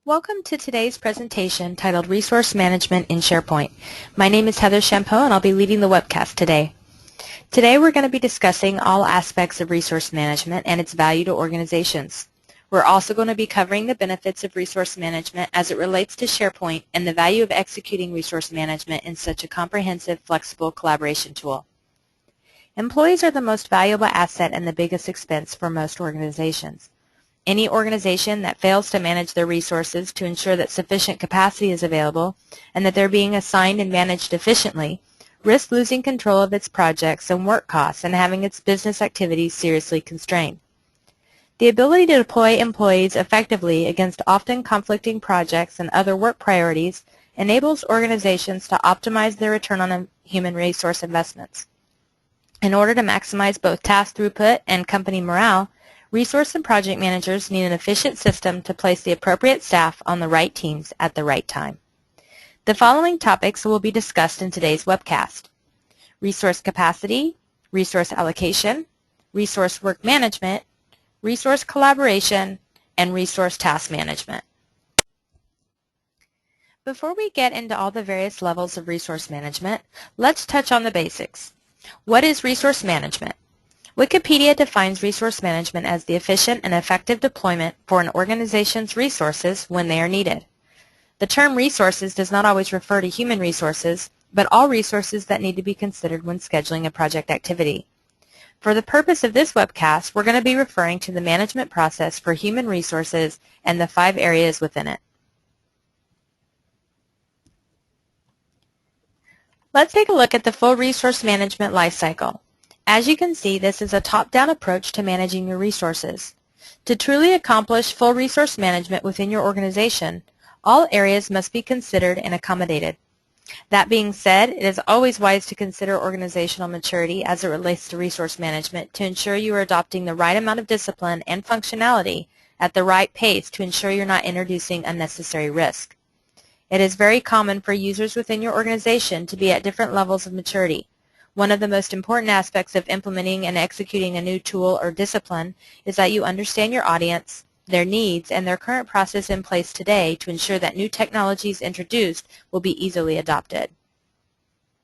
Welcome to today's presentation titled Resource Management in SharePoint. My name is Heather Champeau and I'll be leading the webcast today. Today we're going to be discussing all aspects of resource management and its value to organizations. We're also going to be covering the benefits of resource management as it relates to SharePoint and the value of executing resource management in such a comprehensive, flexible collaboration tool. Employees are the most valuable asset and the biggest expense for most organizations. Any organization that fails to manage their resources to ensure that sufficient capacity is available and that they're being assigned and managed efficiently risks losing control of its projects and work costs and having its business activities seriously constrained. The ability to deploy employees effectively against often conflicting projects and other work priorities enables organizations to optimize their return on human resource investments. In order to maximize both task throughput and company morale, resource and project managers need an efficient system to place the appropriate staff on the right teams at the right time. The following topics will be discussed in today's webcast: resource capacity, resource allocation, resource work management, resource collaboration, and resource task management. Before we get into all the various levels of resource management, let's touch on the basics. What is resource management? Wikipedia defines resource management as the efficient and effective deployment for an organization's resources when they are needed. The term resources does not always refer to human resources, but all resources that need to be considered when scheduling a project activity. For the purpose of this webcast, we're going to be referring to the management process for human resources and the 5 areas within it. Let's take a look at the full resource management lifecycle. As you can see, this is a top-down approach to managing your resources. To truly accomplish full resource management within your organization, all areas must be considered and accommodated. That being said, it is always wise to consider organizational maturity as it relates to resource management to ensure you are adopting the right amount of discipline and functionality at the right pace to ensure you're not introducing unnecessary risk. It is very common for users within your organization to be at different levels of maturity. One of the most important aspects of implementing and executing a new tool or discipline is that you understand your audience, their needs, and their current process in place today to ensure that new technologies introduced will be easily adopted.